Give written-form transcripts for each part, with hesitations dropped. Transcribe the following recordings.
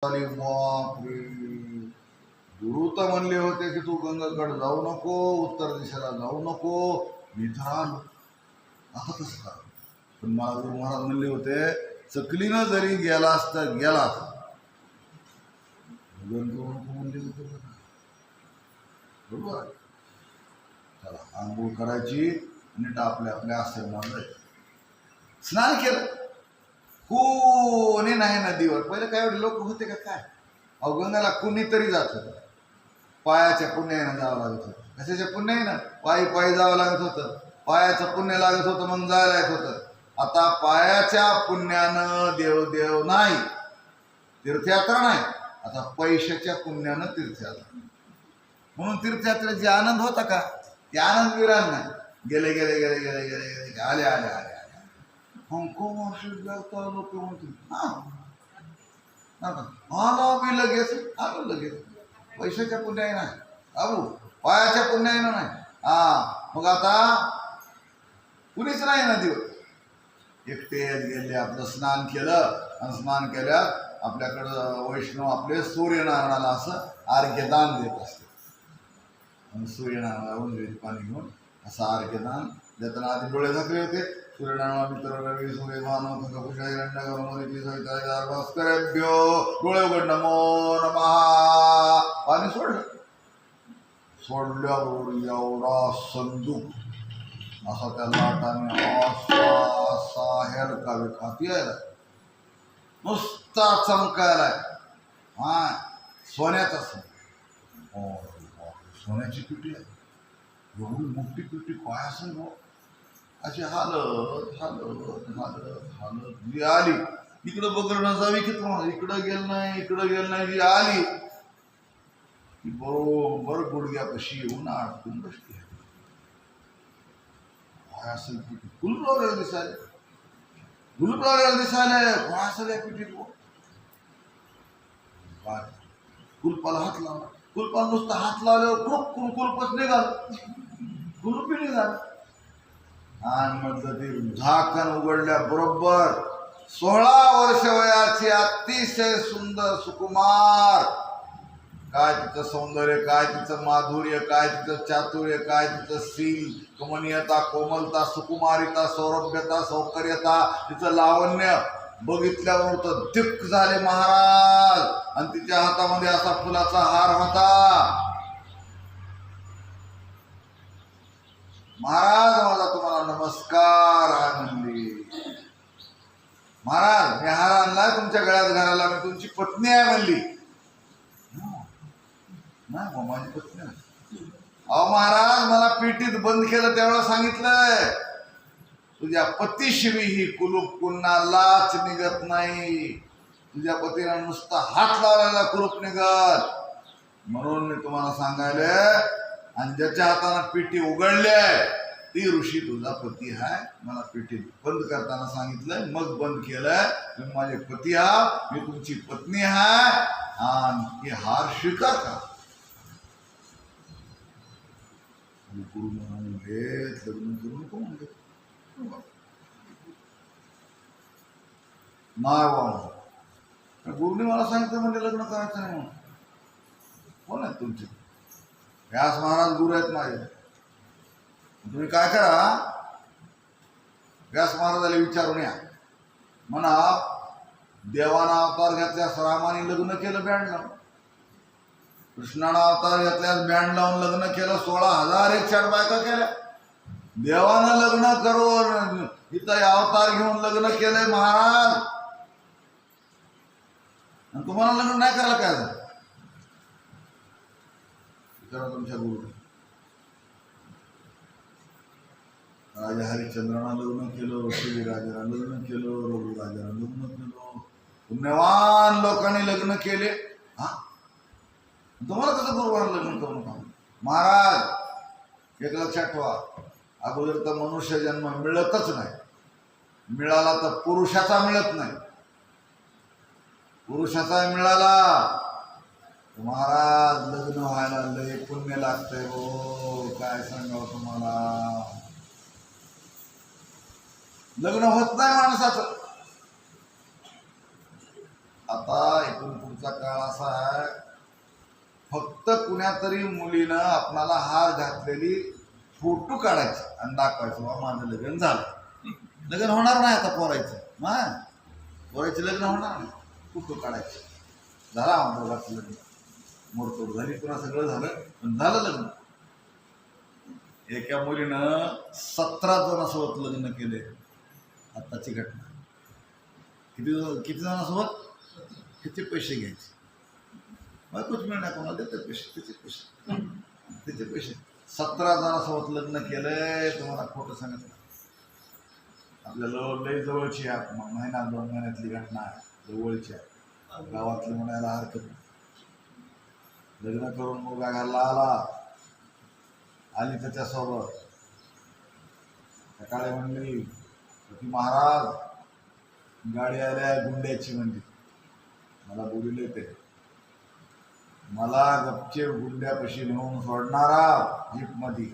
बापरे, गुरु तर म्हणले होते की तू गंगाकडे जाऊ नको, उत्तर दिशेला जाऊ नको. मी तर आलो, आता कसं का? पण मला गुरु महाराज म्हणले होते चकलीनं जरी गेला असता गेला नको म्हणले होते. बरोबर आहे. चला आंघोळ करायची, नीट आपल्या आपल्या आश्रमात जायचं. स्नान केलं, कोणी नाही नदीवर. पहिले काय एवढे लोक होते का काय? गंगाला कुणीतरी जात होतं, पायाच्या पुण्यानं जावं लागत होतं. कशाच्या पुण्यानं? पायी पायी जावं लागत होतं, पायाचं पुण्य लागत होतं, मग जायला येत होतं. आता पायाच्या पुण्यानं देव नाही, तीर्थयात्रा नाही, आता पैशाच्या पुण्यानं तीर्थयात्रा. म्हणून तीर्थयात्रेचा आनंद होता का? ते आनंद विरान नाही. गेले गेले गेले गेले गेले गेले आले आले आले लोक म्हणतील आलो मी लगेच, आलो लगेच. पैशाच्या पुण्याने नाही अबू, पायाच्या पुण्याने नाही. मग आता कुणीच नाही नदीवर, एकटेच गेले. आपलं स्नान केलं आणि स्नान केल्यात आपल्याकडं वैष्णव आपले सूर्यनारायणाला असं अर्घ्यदान देत असते. आणि सूर्यनारायणाला पाणी घेऊन असं अर्घ्यदान देताना आधी डोळे झाकले होते. सूर्यनारायण मित्र रवी सूर्य भानु भास्करेभ्यो, डोळे उघड नमो नमः. पाणी सोडलं, सोडल्यावर एवढा संदूक असा त्या लाटाने असा हेरकावे खाती यायला, नुसता चमकायला. सोन्याचा सोन्याची पिटी आहे, एवढी मोठी पिटी काय असेल अशी हालत हालत हालत हालत जी आली. इकडं बघणं जावी की तुम्हाला, इकडं गेलं नाही इकडं गेलं नाही. जी आली ती बरोबर गुडघ्यापाशी येऊन अडकून बसली. काय असेल पिठी? गुलबरावल्याला दिसायला, गुलबरावल्याला दिसायला. काय असेल या पिठीत? कुलपाला हात लावला, कुलपाला नुसता हात लावल्यावर खूप कुलपच निघाल, कुलपी निघाल. आणि मग ते झाकण उघडल्या बरोबर 16 वर्ष वयाची अतिशय सुंदर सुकुमार. काय तिचं सौंदर्य, काय तिचं माधुर्य, काय तिचं चातुर्य, काय तिचं सील, कमनीयता, कोमलता, सुकुमारिता, सौरभ्यता, सौकर्यता, तिचं लावण्य बघितल्यावर तर दिक्क झाले महाराज. आणि तिच्या हातामध्ये असा फुलाचा हार होता. महाराज माझा तुम्हाला नमस्कार आहे म्हणली. महाराज मी हार आणलाय तुमच्या गळ्यात घालायला, मी तुमची पत्नी आहे म्हणली. नाही माझी पत्नी नाही. अहो महाराज मला पेटीत बंद केलं त्यावेळेला सांगितलंय तुझ्या पतीशिवी ही कुलूप कुणालाच निघत नाही. तुझ्या पतीला नुसता हात लावलेला कुलूप निघत. म्हणून मी तुम्हाला सांगायला, आणि ज्याच्या हाताने पेटी उघडली आहे ती ऋषी तुझा पती आहे. मला पेटी बंद करताना सांगितलंय, मग बंद केलंय. तुम्ही माझे पती आहात, मी तुमची पत्नी आहे, आणि हे हार स्वीकार करा. गुरु म्हणाले लग्न करू नको म्हणले. नाही गुरुने मला सांगितलं म्हणजे लग्न करायचं नाही म्हणून. कोण आहेत तुमचे? व्यास महाराज गुरु आहेत माझे. तुम्ही काय करा, व्यास महाराजाला विचारून या, म्हणा देवाना अवतार घेतल्यास रामाने लग्न केलं बँड लावून, कृष्णानं अवतार घेतल्यास बँड लावून लग्न केलं, 16,000 बायका केल्या. देवानं लग्न करून इथं अवतार घेऊन लग्न केलंय महाराज, आणि तुम्हाला लग्न नाही करायला काय झालं? तुमच्या गुरु राजा हरिश्चंद्रानं लग्न केलं, शिवराजाला लग्न केलं, रघुराजाला लग्न केलं, पुण्यवान लोकांनी लग्न केले. तुम्हाला कसं गुरुवार लग्न करू नका महाराज? एक लक्षात ठेवा, अगोदर तर मनुष्य जन्म मिळतच नाही, मिळाला तर पुरुषाचा मिळत नाही. पुरुषाचा मिळाला महाराज लग्न व्हायला लय पुण्य लागतंय. हो काय सांगावं तुम्हाला, लग्न होत नाही माणसाचं. आता इथून पुढचा काळ असा आहे, फक्त कुण्यातरी मुलीनं आपणाला हार घातलेली फोटो काढायचे आणि दाखवायचं, बा माझं लग्न झालं. लग्न होणार नाही आता पोरायचं, पोरायचं लग्न होणार नाही. फोटो काढायचे, झाला दोघांचं लग्न, मोडतोड झाली, पुन्हा सगळं झालं, पण झालं लग्न. एका मुलीनं 17 जणांसोबत लग्न केले. आत्ताची घटना. किती जणांसोबत? किती पैसे घ्यायचे, कुछ मिळणार, कोणाला देते पैसे, त्याचे पैसे 17 जणांसोबत लग्न केलंय. तुम्हाला खोटं सांगत नाही. आपल्याला लय जवळची आहे, महिना 2 महिन्यातली घटना आहे, जवळची आहे, गावातली म्हणायला हरकत नाही. लग्न करून मुलगा घरला आली त्याच्यासोबत. सकाळी म्हणली की महाराज गाडी आल्या गुंड्याची, म्हणजे मला बोलले ते, मला गपचे गुंड्यापाशी नेऊन सोडणारा जीप मध्ये,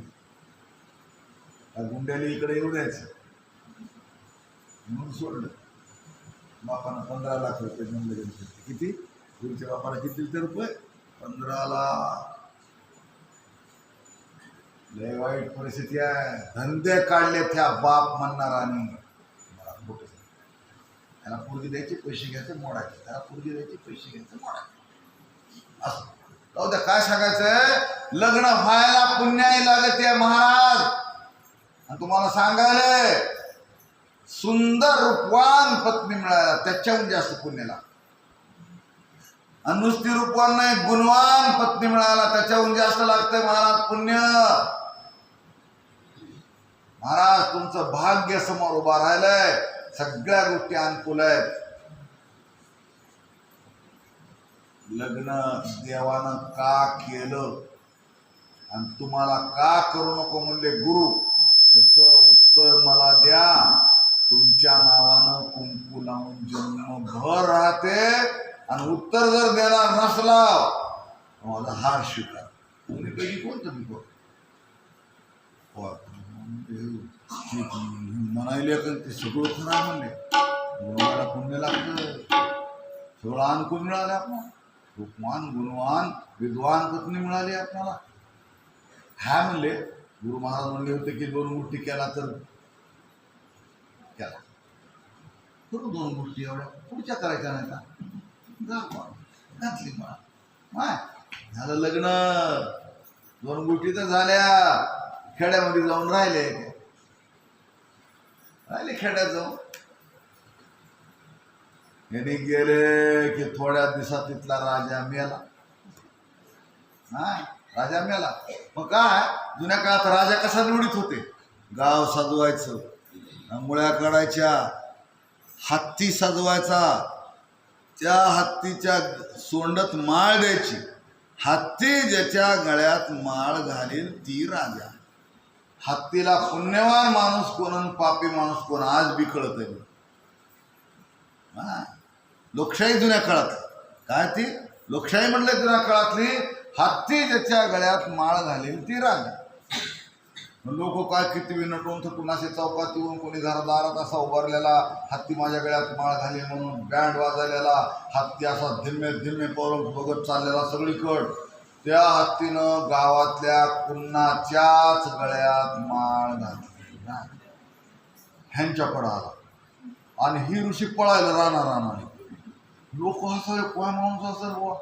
त्या गुंड्याला इकडे येऊ द्यायचं म्हणून सोडलं. बापानं 15 लाख रुपये जमले. किती? पुढच्या बापाला किती रुपये? 15 लाख. लय वाईट परिस्थिती आहे. धंदे काढले त्या बाप म्हणणारानी. त्याला पोरगी द्यायचे, पैसे घ्यायचे, मोडायचे. त्याला पोरगी द्यायचे, पैसे घ्यायचे, मोडायचे. असं जाऊ द्या. काय सांगायचंय? लग्न व्हायला पुण्याही लागते महाराज. आणि तुम्हाला सांगायला सुंदर रूपवान पत्नी मिळाला त्याच्याहून जास्त पुण्याला. आणि नुसती रूपवान नाही, गुणवान पत्नी मिळाला त्याच्याहून जास्त लागतंय महाराज पुण्य. महाराज तुमचं भाग्य समोर उभा राहिलंय. सगळ्या गोष्टी अनुकूल आहेत. लग्न देवानं का केलं आणि तुम्हाला का करू नको म्हणले गुरु, त्याचं उत्तर मला द्या. तुमच्या नावानं कुंकू लावून जन्मभर राहते आणि उत्तर जर देणार नसला माझा हार स्वीकार. तुम्ही कधी कोणतं मी म्हणायले ते सगळं खरं म्हणले. मला पुण्य लागतं, सगळं अनुकूल मिळाले आपल्याला. रूपवान गुणवान विद्वान पत्नी मिळाली आपल्याला. हा म्हणले गुरु महाराज म्हणले होते की 2 गोष्टी केला तर केला. करू 2 गोष्टी, एवढ्या पुढच्या करायच्या नाही का? घातली मला झालं लग्न. 2 गोष्टी तर झाल्या. खेड्यामध्ये जाऊन राहिले खेड्यात जाऊन. यांनी गेले की थोड्या दिवसात तिथला राजा मेला. राजा मेला. मग काय जुन्या काळात राजा कसा निवडीत होते? गाव सजवायचं, मुळ्या काढायच्या, हत्ती सजवायचा, त्या हत्तीच्या सोंडत माळ द्यायची. हत्ती ज्याच्या गळ्यात माळ घालील ती राजा. हत्तीला पुण्यवान माणूस कोण आणि पापी माणूस कोण आज बी कळत आहे. लोकशाही जुन्या काळात काय ती लोकशाही म्हणले जुन्या काळातली. हत्ती ज्याच्या गळ्यात माळ घालील ती राजा. लोक काय किती नटून थटून असे चौकात येऊन कोणी घरादारात असा उभारलेला, हत्ती माझ्या गळ्यात माळ घाली म्हणून बँड वाजवलेला, हत्ती असा धिम्मे धिम्मे पावलं बघत चाललेला सगळीकड. त्या हत्तीनं गावातल्या कुन्नाच्याच गळ्यात माळ घातली. ह्यांच्याकडं आला आणि ही ऋषी पळायला राहणार. लोक हसायला, कोण माणूस असेल बुवा,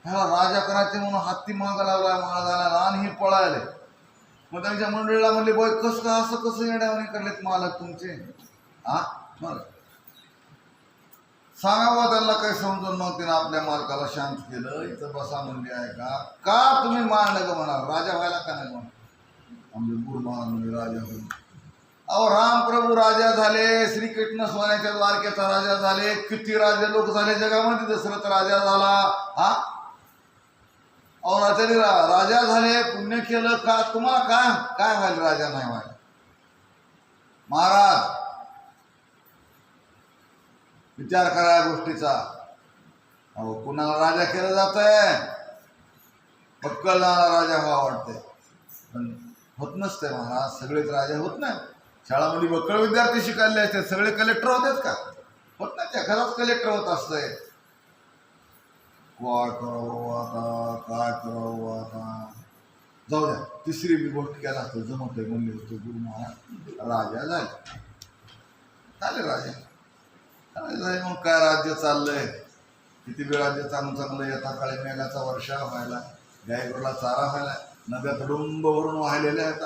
ह्याला राजा करायचे म्हणून हत्ती मागा लागला माळ घालायला आणि ही पळायले. मग त्यांच्या मंडळीला म्हणले, बाय कसं का असं कसं येड्यावानी करलेत मालक तुमचे? बरं सांगा बा त्यांना काही समजून. मग तिनं आपल्या मालकाला शांत केलं. इथं बसा म्हणजे आहे का तुम्ही मारलं का म्हणा, राजा व्हायला का नाही म्हणा. आमचे गुरु महाराज म्हणजे राजा होईल. अहो रामप्रभू राजा झाले, श्रीकृष्ण सोन्याच्या द्वारकेचा राजा झाले, किती राजे लोक झाले जगामध्ये. दशरथ राजा झाला. अहो तरी राजा झाले, पुण्य केलं का? तुम्हाला काय व्हायला राजा नाही व्हायला? महाराज विचार करा या गोष्टीचा. अहो कुणाला राजा केलं जात आहे? पक्कलनाला राजा व्हावा वाटतंय, पण होत नसतंय महाराज. सगळेच राजा होत नाही. शाळामध्ये बक्कळ विद्यार्थी शिकायले असते, सगळे कलेक्टर होतेच का? होत नाही. त्या खरंच कलेक्टर होत असतंय. काय करावं आता, काय करावं आता. जाऊ द्या, तिसरी बी गोष्ट केला असतं जमत आहे म्हणले होते गुरु महाराज. राजा झाले, झाले राजा. मग काय राज्य चाललंय, किती वेळ राज्य चांगलं चांगलं. येता काळी मेघाचा वर्षा व्हायला, गायगुरला चारा व्हायला, नद्या तुडुंब भरून वाहिलेल्या आहेत,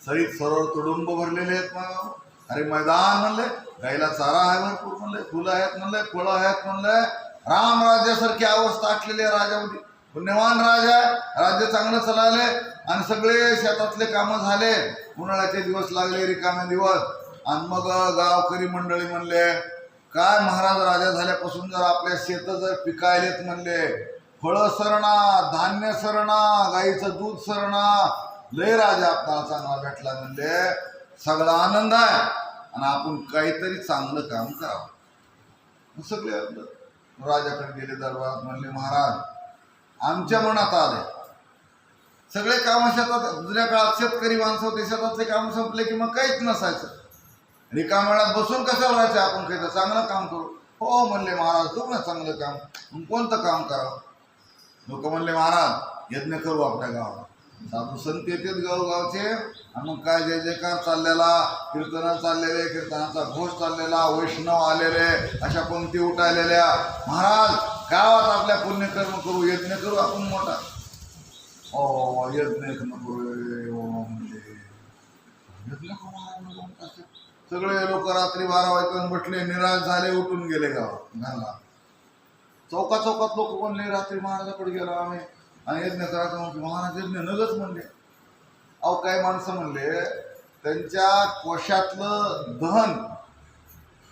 सईत सरोवर तुडुंब भरलेले आहेत. मग अरे मैदान म्हणले, गाईला चारा आहे भरपूर म्हणले, फुलं आहेत म्हणले, फळं आहेत म्हणले. राम राज्यासारखी अवस्था असलेली आहे राजामध्ये. पुण्यवान राजा आहे, राज्य चांगलं चालले आणि सगळे शेतातले कामं झाले. उन्हाळ्याचे दिवस लागले, रिकामे दिवस. आणि मग गावकरी मंडळी म्हणले, काय महाराज राजा झाल्यापासून जर आपल्या शेत जर पिकायलेत म्हणले, फळं सरणा, धान्य सरणा, गाईचं दूध सरणा, लय राजा आपल्याला चांगला भेटला म्हणले, सगळा आनंद आहे आणि आपण काहीतरी चांगलं काम करावं. सगळे राजाकडे गेले दरबारात, म्हणले महाराज आमच्या मनात आले, सगळे काम शेतात. जुन्या काळात शेतकरी माणसं होते, शेतातले काम संपले की मग काहीच नसायचं. रिकाम्या वेळात बसून कशाला राहायचं, आपण काही चांगलं काम करू. हो म्हणले महाराज, करू ना चांगलं काम. मग कोणतं काम करावं. लोक म्हणले महाराज यज्ञ करू आपल्या गावाला. साधू संत येतात गावगावचे आणि मग काय जय जयकार चाललेला, कीर्तन चाललेले, कीर्तनाचा घोष चाललेला, वैष्णव आलेले, अशा पंक्ती उठायलेल्या. महाराज गावात आपल्या पुण्यकर्म करू, यज्ञ करू आपण मोठा. हो यज्ञ करू म्हणजे यज्ञ करू. सगळे लोक रात्री 12 वाजता बसले, निराश झाले, उठून गेले गावात घरला. चौका चौकात लोक म्हणले रात्री महाराजाकडे गेलो आम्ही आणि यज्ञ करायचं म्हणतो. महाराज यज्ञ नगच म्हणले. अहो काही माणसं म्हणले त्यांच्या कोशातलं धन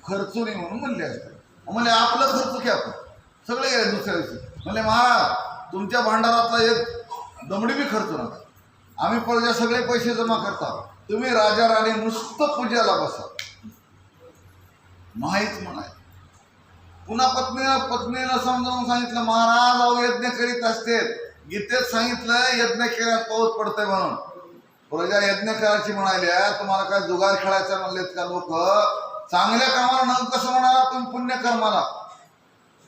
खर्चू नये म्हणून म्हणले असते. म्हणले आपलं खर्च घ्या, आपण सगळे गेले दुसऱ्या दिवशी. म्हणले महाराज तुमच्या भांडारातला एक दमडी बी खर्च नका, आम्ही प्रजा सगळे पैसे जमा करता, तुम्ही राजा राणी नुसतं पूजेला बसा. नाहीच म्हणाय. पुन्हा पत्नीला समजावून सांगितलं, महाराज अहो यज्ञ करीत असते, गीतेत सांगितलं यज्ञ केल्यास पाऊस पडतंय म्हणून. प्रजा यज्ञ करायची म्हणाली, तुम्हाला काय जुगार खेळायचा म्हणलेत का लोक. चांगल्या कामाला न कसं म्हणाला तुम्ही, पुण्यकर्माला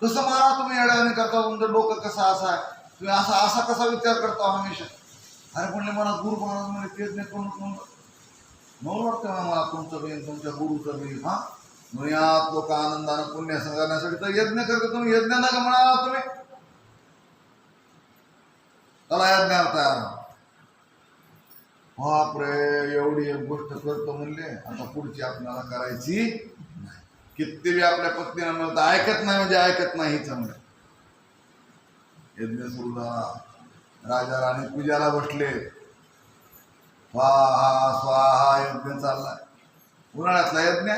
कसं मारा तुम्ही येड्याने करता. तुमचं डोकं कसं असं आहे, तुम्ही असा कसा विचार करता हमेशा. अरे म्हणले मला गुरु महाराज म्हणे यज्ञ करून म्हणून वाटतं मला तुमचं बी तुमच्या गुरुचं बी. हा दुनियात लोक आनंदानं पुण्य संघाण्यासाठी तर यज्ञ करतो. तुम्ही यज्ञ नका म्हणाला तुम्ही, त्याला यज्ञाला तयार. बापरे एवढी एक गोष्ट करतो म्हणले, आता पुढची आपल्याला करायची नाही. किती बी आपल्या पत्नीला मिळतं, ऐकत नाही म्हणजे ऐकत नाही चांगलं. यज्ञ सुरू झाला, राजा राणी पूजाला बसले, स्वाहा स्वाहा यज्ञ चाललाय. उन्हाळ्यातला यज्ञ,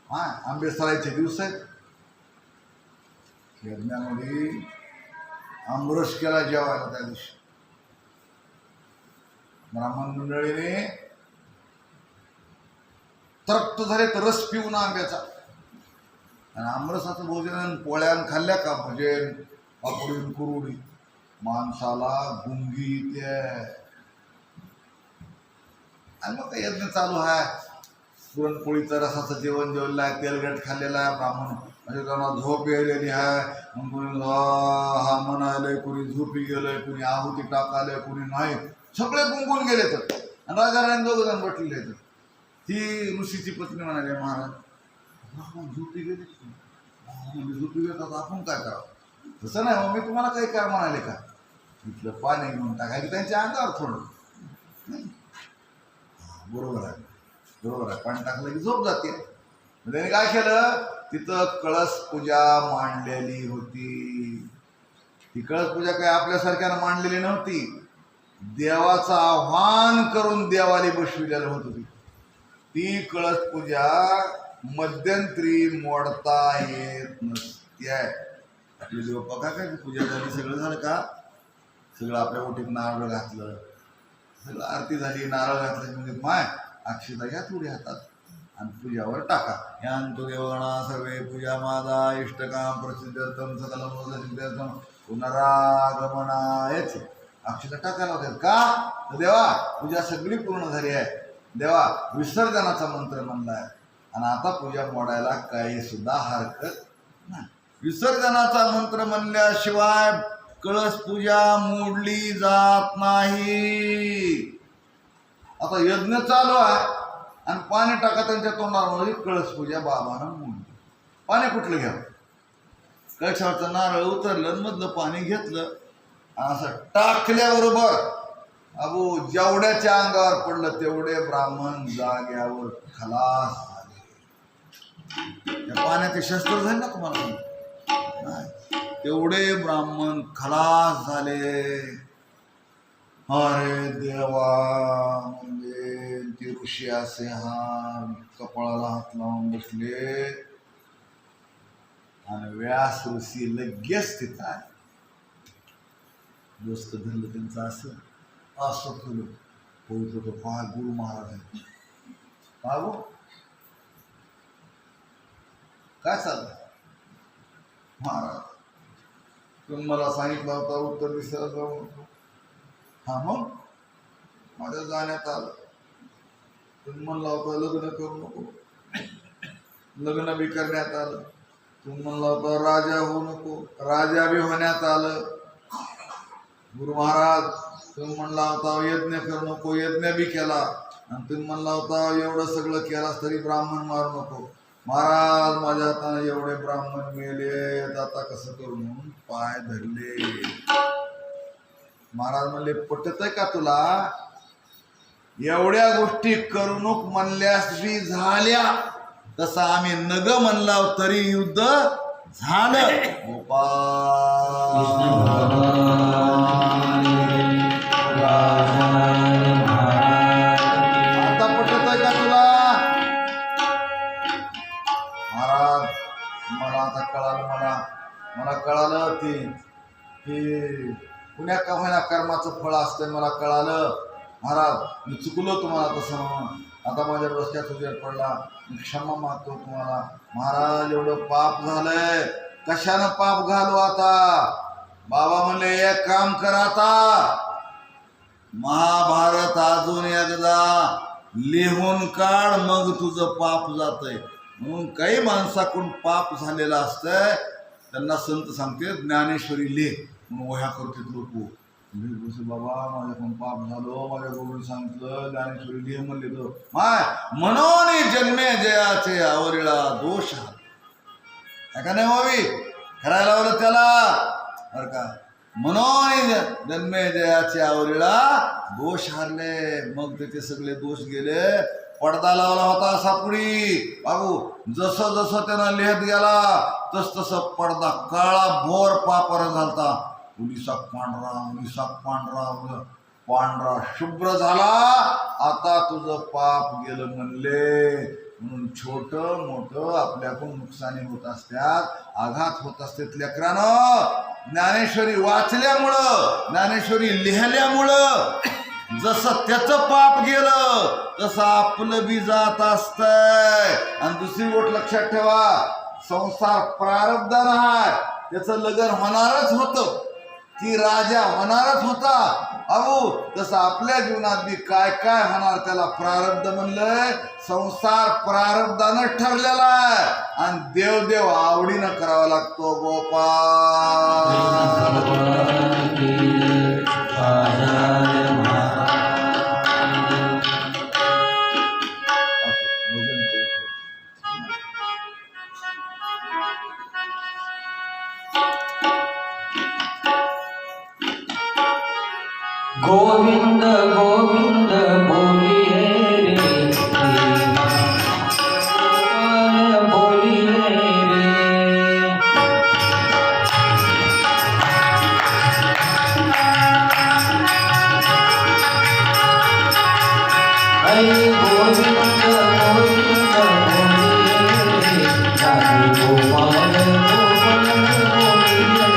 हा आंबे सरायचे दिवस आहेत. यज्ञामध्ये आंबरस केला जेवायला त्या दिवशी. ब्राह्मण मंडळीने तृप्त झाले तर रस पिऊन आंब्याचा. आणि आमरसाचं भोजन पोळ्यान खाल्ल्या का भोजन पापडून कुरुडी माणसाला गुंगी येते. आणि मग यज्ञ चालू आहे, पुरणपोळीचं रसाचं जेवण जेवलेलं आहे, तेलगट खाल्लेलं आहे. ब्राह्मण म्हणजे त्यांना झोप यायलेली आहे. मग कुणी हा म्हणायलंय, कुणी झोपी गेलंय, कुणी आहुती टाकालंय, कुणी नाही, सगळे गुंगून गेले. तर आणि राजा राणी दोघं जण बसलेले आहेत. ती ऋषीची पत्नी म्हणाली, महाराज झोपी गेली, झोपी गेली, आपण काय करावं. तसं नाही मग मी तुम्हाला काही काय म्हणाले का, इथलं पाणी घेऊन टाकायचं त्यांच्या अंगावर थोडं. बरोबर आहे, बरोबर आहे, पाणी टाकलं की झोप जाते. त्याने काय केलं, तिथं कळस पूजा मांडलेली होती. ती कळस पूजा काय आपल्यासारख्यानं मांडलेली नव्हती, देवाचं आव्हान करून देवाला बसविलेलं होतं. ती कळस पूजा मध्यंतरी मोडता येत नसते. आपले देव बघा काय पूजा झाली, सगळं झालं का, सगळं आपल्या ओटीत नारळ घातलं, सगळं आरती झाली, नारळ घातलं म्हणजे माय अक्षता घ्या थोडी हातात आणि पूजावर टाका. यांतो देवगणा सर्वे पूजा माझा इष्टकाम प्रसिद्धर्थम सकलम पुनरागमनायच अक्षता टाकायला होत्या का. तर देवा पूजा सगळी पूर्ण झाली आहे, देवा विसर्जनाचा मंत्र म्हणलाय आणि आता पूजा मोडायला काही सुद्धा हरकत नाही. विसर्जनाचा मंत्र म्हणल्याशिवाय कळस पूजा मोडली जात नाही. आता यज्ञ चालू आहे आणि पाणी टाका त्यांच्या तोंडामध्ये, कळस पूजा बाबानं मोडली. पाणी कुठलं घ्यावं? कळशावरचं नारळ उतरलं, मधलं पाणी घेतलं, असं टाकल्याबरोबर अबो जेवढ्याच्या अंगावर पडलं तेवढे ब्राह्मण जाग्यावर खलास झाले. त्या पाण्याचे शस्त्र झाले ना तुम्हाला नाही, तेवढे ब्राह्मण खलास झाले. अरे देवा, म्हणजे ते ऋषी असे कपाळाला हात लावून बसले आणि व्यास ऋषी लगेच तिथं आले. दोस्त धरलं त्यांचं असं केलं. होत होतं पहा गुरु महाराज आहे. पाहू काय चाललं? महाराज तुम्ही मला सांगितलं होता उत्तर दिशेला जाऊ नको. हा मग माझ्या जाण्यात आलं. तुम्ही म्हणला होता लग्न करू नको, लग्न बी करण्यात आलं. तुम्ही म्हणला होता राजा होऊ नको, राजा बी होण्यात आलं. गुरु महाराज तुम्ही म्हणला होता यज्ञ करू नको, यज्ञ बी केला. आणि तुम्ही म्हणला होता एवढं सगळं केलास तरी ब्राह्मण मारू नको. महाराज माझ्या हाताने एवढे ब्राह्मण मेले, आता कसं करू म्हणून पाय धरले. महाराज म्हणले पटत आहे का तुला? एवढ्या गोष्टी करू नको म्हणल्यास बी झाल्या, तसं आम्ही नग म्हणला तरी युद्ध झालं. आता पटत आहे का तुला? महाराज मला आता कळालं, मला कळालं ते पुण्या का होईना कर्माचं फळ असतं. मला कळालं महाराज, मी चुकलो तुम्हाला तसं म्हणून. आता माझ्या डोक्यात उजेड पडला, मी क्षमा मागतो तुम्हाला. महाराज एवढं पाप झालंय, कशानं पाप घालू आता? बाबा म्हणले एक काम कर, आता महाभारत अजून एकदा लिहून काढ, मग तुझं पाप जातंय. म्हणून काही माणसाकडून पाप झालेलं असतंय, त्यांना संत सांगते ज्ञानेश्वरी लिह म्हणून वह्या करतात लोक. बाबा माझ्याकडून पाप झालो, माझ्या गुरुने सांगितलं ज्ञानेश्वरी लिह म्हणले तो माय म्हणून जन्मे जयाचे आवरीला दोष का नाही व्हावी करायला लावलं त्याला बरं का. म्हणून जन्मे जयाचे आवरीला दोष हारले. मग त्याचे सगळे दोष गेले. पडदा लावला होता सापुडी बाबू, जसं जसं त्यानं लिहत गेला तस तसं पडदा काळा भोर पापर झालता. उलिसा पांढरा पांढरा शुभ्र झाला. आता तुझं पाप गेलं म्हणले. म्हणून छोट मोठं आपल्याकडून नुकसानी होत असतात, आघात होत असतात लेकरानं. ज्ञानेश्वरी वाचल्यामुळं, ज्ञानेश्वरी लिहिल्यामुळं जसं त्याचं पाप गेलं तसं आपलं बी जात असतंय. आणि दुसरी गोष्ट लक्षात ठेवा, संसार प्रारब्धानं आहे. त्याचं लग्न होणारच होतं, ती राजा होणारच होता. अहो तसं आपल्या जीवनात बी काय काय होणार त्याला प्रारब्ध म्हणलंय. संसार प्रारब्धानं ठरलेला आहे आणि देव आवडीनं करावा लागतो. गोपाल गोविंद गोविंद बोलिए रे, बोलिए रे. हरे गोविंद गोविंद बोलिए रे, हरे गोपाल गोपाल बोलिए रे.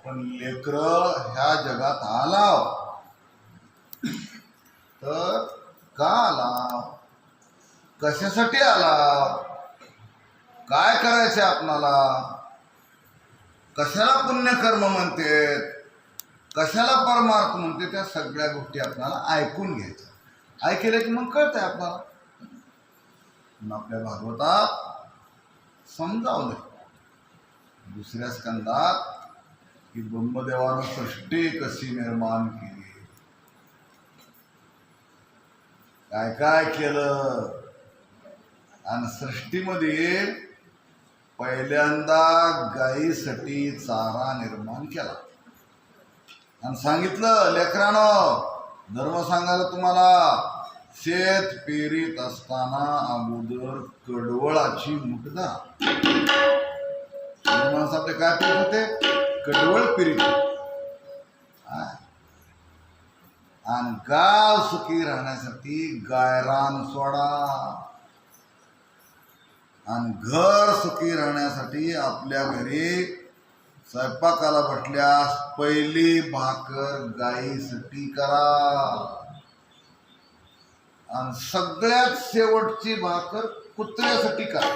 पण लेकरं ह्या जगात आलाव तर का आला, कशासाठी आला, काय करायचे आपणाला, कशाला पुण्यकर्म म्हणते, कशाला परमार्थ म्हणते, त्या सगळ्या गोष्टी आपल्याला ऐकून घ्यायच्या. ऐकले की मग कळतंय आपल्याला. आपल्या भागवतात समजावलं दुसऱ्या स्कंदात की ब्रह्मदेवानं सृष्टी कशी निर्माण केली, काय काय केलं. आणि सृष्टीमध्ये पहिल्यांदा गायीसाठी चारा निर्माण केला आणि सांगितलं, लेकरानं धर्म सांगायला तुम्हाला, शेत पेरीत असताना अगोदर कडवळाची मूठ धरा. माणसाकडे काय पेरीत होते, कडवळ पेरीत. आणि गाव सुखी राहण्यासाठी गायरान सोडा, आणि घर सुखी राहण्यासाठी आपल्या घरी स्वयंपाकाला बसल्यास पहिली भाकर गायीसाठी करा, आणि सगळ्यात शेवटची भाकर कुत्र्यासाठी करा.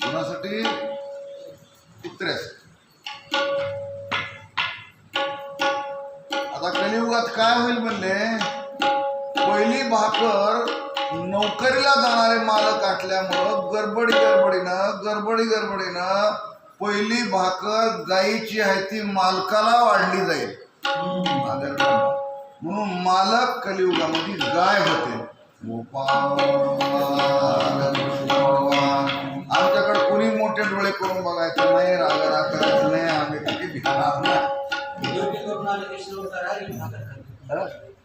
कोणासाठी, कुत्र्यासाठी. आता कलियुगात काय होईल म्हणले, पहिली भाकर नोकरीला जाणारे मालक असल्यामुळं गडबडीनं पहिली भाकर गायीची आहे ती मालकाला वाढली जाईल. म्हणून मालक कलियुगामध्ये गाय होते. आमच्याकडे कुणी मोठे डोळे करून बघायचं नाही, रागराग करायचं नाही, आम्ही किती भिकार नाही.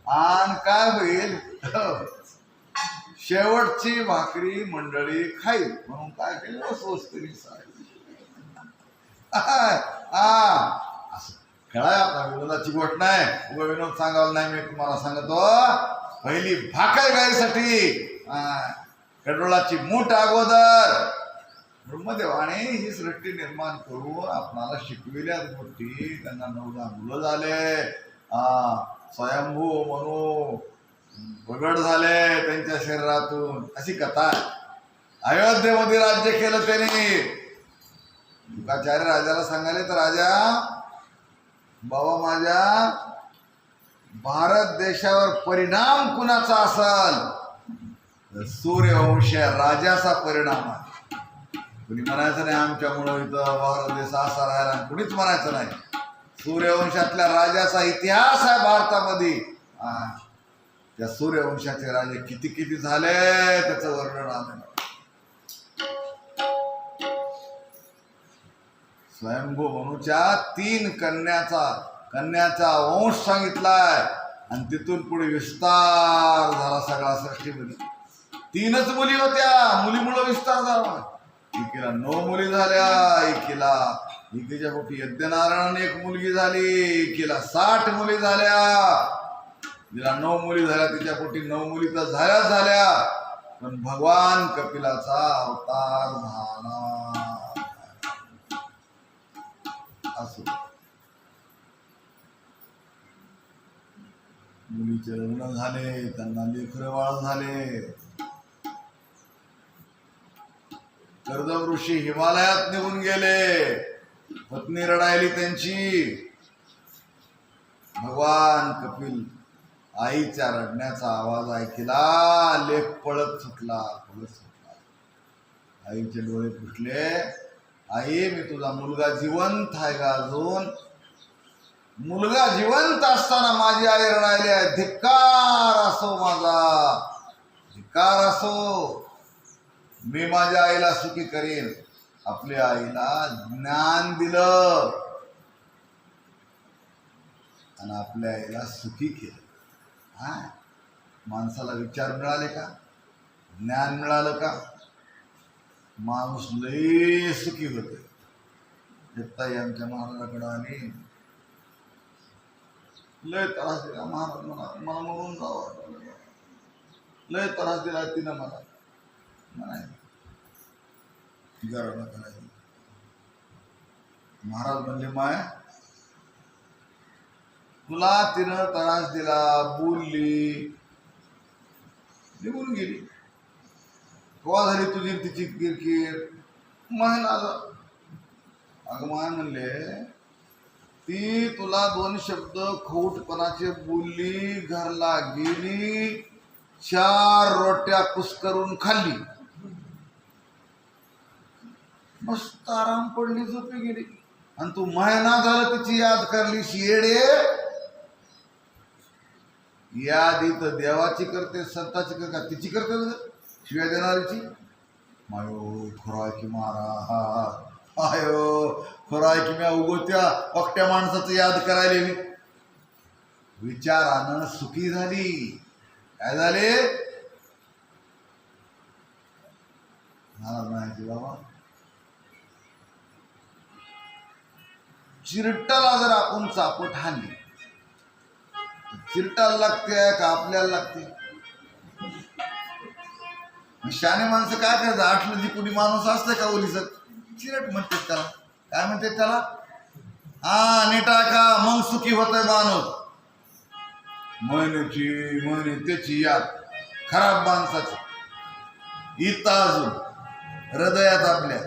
आणि काय होईल, शेवटची भाकरी मंडळी खाईल. म्हणून काय केलं, स्वस्त्री असं खेळाय. आपला विनोदाची गोष्ट नाही, उभं विनोद सांगावं नाही, मी तुम्हाला सांगतो. पहिली भाकर गायीसाठी, कडोळाची मूठ अगोदर. ब्रह्मदेवाने ही सृष्टी निर्माण करून आपणाला शिकविल्या गोष्टी. त्यांना 9 मुलं झाले, स्वयंभू म्हणू प्रगट झाले त्यांच्या शरीरातून, अशी कथा आहे. अयोध्येमध्ये राज्य केलं त्यांनी. शुकाचार्य राजाला सांगाले तर, राजा बाबा, माझ्या भारत देशावर परिणाम कुणाचा असल, सूर्यवंश राजाचा परिणाम आहे. कुणी म्हणायचं नाही आमच्यामुळं इथं भारत देश असा राहिला, कुणीच म्हणायचं नाही. सूर्यवंशातल्या राजाचा इतिहास आहे भारतामध्ये. त्या सूर्यवंशाचे राजे किती किती झाले त्याचं वर्णन आलं. स्वयंभू मनूच्या 3 कन्याचा वंश सांगितलाय, आणि तिथून पुढे विस्तार झाला सगळा सृष्टीमध्ये. 3च मुली होत्या, मुलीमुळे विस्तार झाला. एकीला 9 मुली झाल्या, एकीच्या पोटी यज्ञनारायण 1 मुलगी झाली, एकीला 60 मुली झाल्या. जिला 9 मुली झाल्या तिच्या पोटी 9 मुली तर झाल्या, पण भगवान कपिलाचा अवतार झाला. असो, मुलीचे लग्न झाले, त्यांना लेकरं बाळ झाले. कर्दम ऋषी हिमालयात निघून गेले, पत्नी रडायली त्यांची. भगवान कपिल आईच्या रडण्याचा आवाज ऐकला, लेक पळत सुटला. आईचे डोळे फुटले. आई, मी तुझा मुलगा जिवंत आहे का अजून? मुलगा जिवंत असताना माझी आई रडायली आहे. धिक्कार असो माझा, धिक्कार असो. मी माझ्या आईला सुखी करीन. आपल्या आईला ज्ञान दिलं आणि आपल्या आईला सुखी केलं. माणसाला विचार मिळाले का, ज्ञान मिळालं का, माणूस लय सुखी होते. ताई आमच्या महाराजाकडे आली, लय त्रास दिला महाराज, मला मरून जावं, लय त्रास दिला तिनं मला. म्हणायचं करायचं, महाराज म्हणले माय तुला तिनं त्रास दिला, बोलली, निघून गेली. केव्हा झाली तुझी तिची किरकिर? माय आला. अगं माय म्हणले ती तुला 2 शब्द खोटपणाचे बोलली, घरला गेली, 4 रोट्या कुस्करून खाल्ली, मस्त आराम पडली, झोपी गेली. आणि तू महिना झालं तिची याद करली. शियेडे याद इथं देवाची करते, संताची करते, तिची करते, शिव्या देणारीची. मायो खराय की मारा, आयो खराय की म्या उगवत्या पक्ट्या माणसाचं याद करायला मी. विचारानं सुखी झाली. काय झाले? मला म्हणायचे बाबा चिरटाला जर आपण चापट हाणली, चिरटाला लागते का आपल्याला लागते? शाने माणसं काय करायचं? आठलं जी कुणी माणूस असते का ओलीच चिरट म्हणते त्याला. काय म्हणते त्याला? हा नीटा का मग सुखी होतोय माणूस. महिने त्याची याद खराब माणसाची इथं अजून हृदयात आपल्या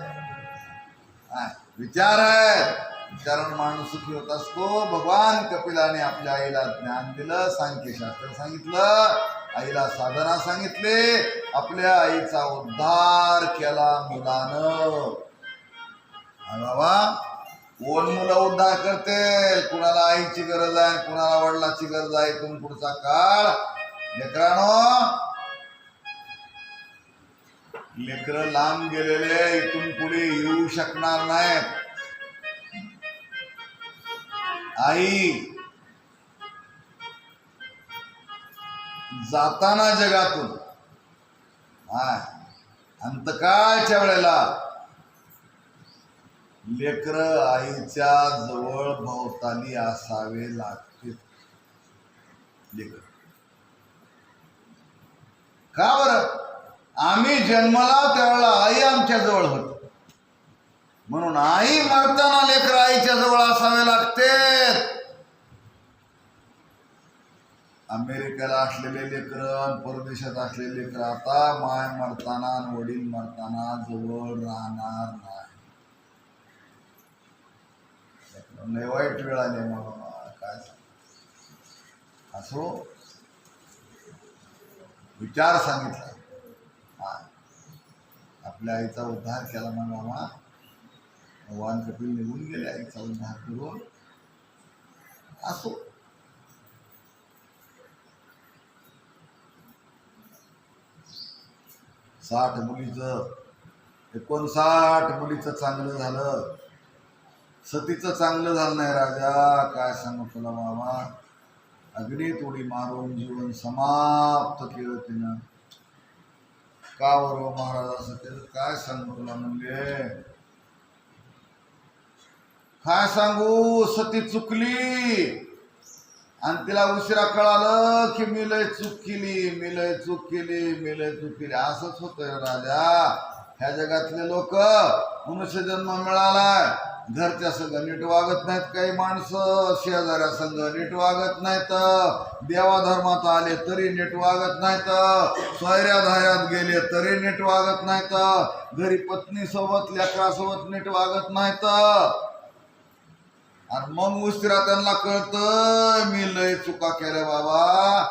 विचार आहे. विचारानं माणूस सुखी होत असतो. भगवान कपिलाने आपल्या आईला ज्ञान दिलं, सांख्यशास्त्र सांगितलं, आईला साधना सांगितले, आपल्या आईचा उद्धार केला मुलानं. बाबा कोण मुलं उद्धार करते? कुणाला आईची गरज आहे, कुणाला वडिलाची गरज आहे. इथून पुढचा काळ लेकरांनो, लेकरं लांब गेलेले इथून पुढे येऊ शकणार नाहीत. आई जाताना जगातून अंतकाळच्या वेळेला लेकर आईच्या जवळ भोवताली असावे लागते. लेकर का बरं? आम्ही जन्माला त्यावेळेला आई आमच्या जवळ होती, म्हणून आई मरताना लेकर आईच्या जवळ असावे लागते. अमेरिकेला असलेले लेकर, परदेशात असलेले लेकर आता माय मरताना वडील मरताना जवळ राहणार नाही. लय वाईट वेळ आली मला. काय असो विचार सांगितला. आपल्या आईचा उद्धार केला ना मामा. भगवान कपिल निघून गेले आईचा उद्धार करून. असो 60 मुलीचं 59 मुलीचं चांगलं झालं, सतीचं चांगलं झालं नाही राजा. काय सांगू तुला बाबा, अग्नीत उडी मारून जीवन समाप्त केलं तिनं. का बरोबर महाराज असं केलं? काय सांगू तुला म्हणले, काय सांगू. सती चुकली आणि तिला उशिरा कळालं की मी लय चूक केली. असंच होतंय राजा. ह्या जगातले लोक मनुष्य जन्म मिळालाय, घरच्या संघ नीट वागत नाहीत, काही माणसं शेजाऱ्या संघ नीट वागत नाहीत, देवाधर्मात आले तरी नीट वागत नाहीत, सोयऱ्या धाऱ्यात गेले तरी नीट वागत नाहीत, घरी पत्नी सोबत लेकरासोबत नीट वागत नाहीत. आणि मग उशिरा त्यांना कळतं मी लय चुका केल्या बाबा,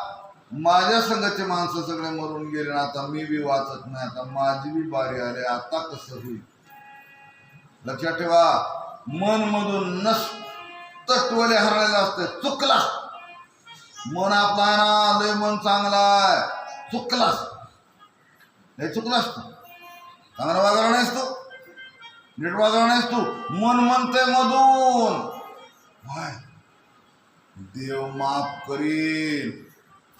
माझ्या संघाचे माणसं सगळे मरून गेले, आता मी बी वाचत नाही, आता माझी बी बारी आली, आता कसं होईल. लक्षात ठेवा, मन मधून नसतं टोले हरलेलं असते. चुकलास, मन आपला आहे ना, लय मन चांगला आहे, चुकलास, लय चुकलास तू, चांगला वागला नाहीस तू, नीट वागला नाहीस तू. मन म्हणते मधून देव माफ करील,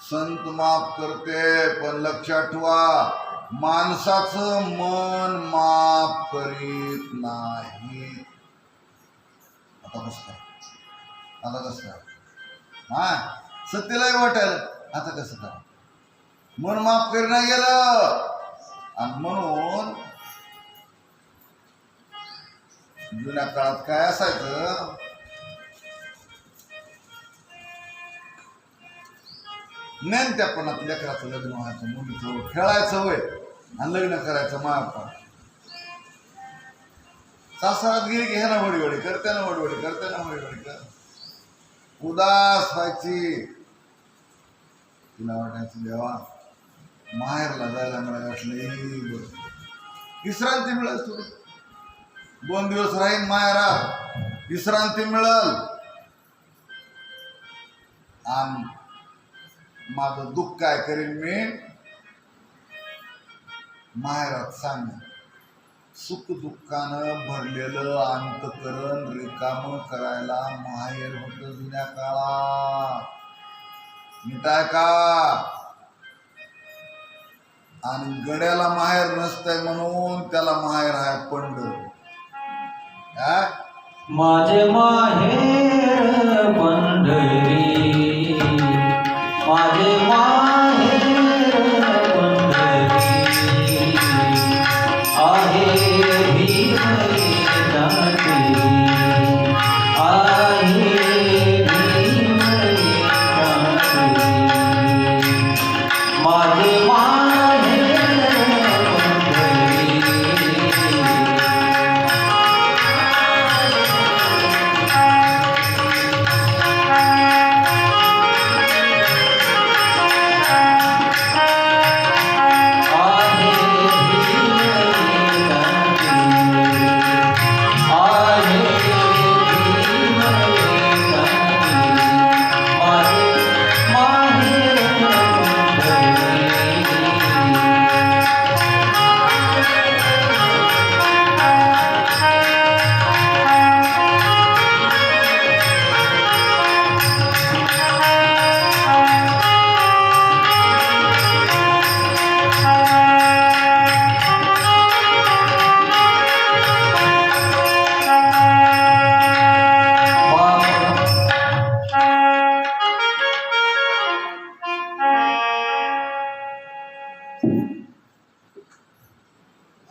संत माफ करते, पण लक्षात ठेवा माणसाचं मन माफ करीत नाही. आता कसं काय सत्तेलाही वाटेल, आता कसं काय मन माफ करी नाही गेलं. आणि म्हणून जुन्या काळात काय असायचं, नेमत्यापणात लेकराचं लग्न व्हायचं, मुलीचं खेळायचं वय आणि लग्न करायचं मायापण. सासरात गेली की ह्यानं वडीवडी करते ना, वडवडी करते ना, वडवडी कर. उदास व्हायची. तिला वाटायचं देवा माहेरला जायला मिळालं, विश्रांती मिळेल, थोडी 2 दिवस राहीन माहेरात, विश्रांती मिळेल. आणि माझं दुःख काय करीन मी माहेरात सांग. सुख दुःखानं भरलेलं अंतकरण रिकाम करायला माहेर होतं जुन्या काळात. मिटाय का? आणि गड्याला माहेर नसतंय म्हणून त्याला माहेर आहे पंढर. माझे माहेर पंढरी, माझे माहेर पंढरी, आहे भीमई दाटी, आहे भीमई दाटी, माझे माहेर पंढरी.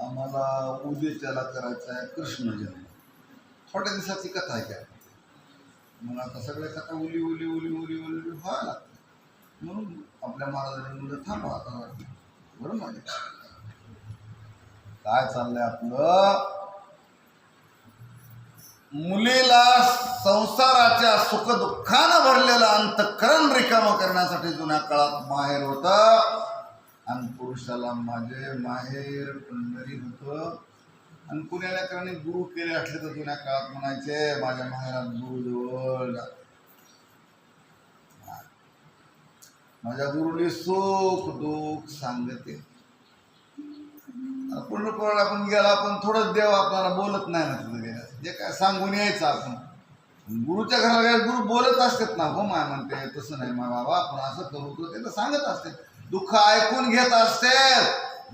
आम्हाला उद्याच्याला करायचा आहे कृष्ण जन्म. थोड्या दिवसाची कथा आहे काय, मग आता सगळ्या कथा उली उली उली उली उली व्हायला लागतात. म्हणून आपल्या महाराजांनी मुलं थांबा आता बरं म्हणजे काय चाललंय आपलं. मुलीला संसाराच्या सुखदुःखानं भरलेलं अंतकरण रिकामं करण्यासाठी जुन्या काळात माहेर होतं. आणि पुरुषाला माझे माहेर पंढरी होतं. आणि कुण्या लेकरांनी गुरु केले असले तर जुन्या काळात म्हणायचे माझ्या माहेरात गुरुजवळ जा, माझ्या गुरुनी सुख दुःख सांगते. पंढरपूरला आपण गेला, आपण थोडंच देव आपल्याला बोलत नाही ना, तिथं गेल्या जे काय सांगून यायचं आपण. गुरुच्या घराला गेला गुरु बोलत असतात ना, हो माय म्हणते तसं नाही मा बाबा आपण असं करू, ते तर सांगत असते. दुःख ऐकून घेत असते.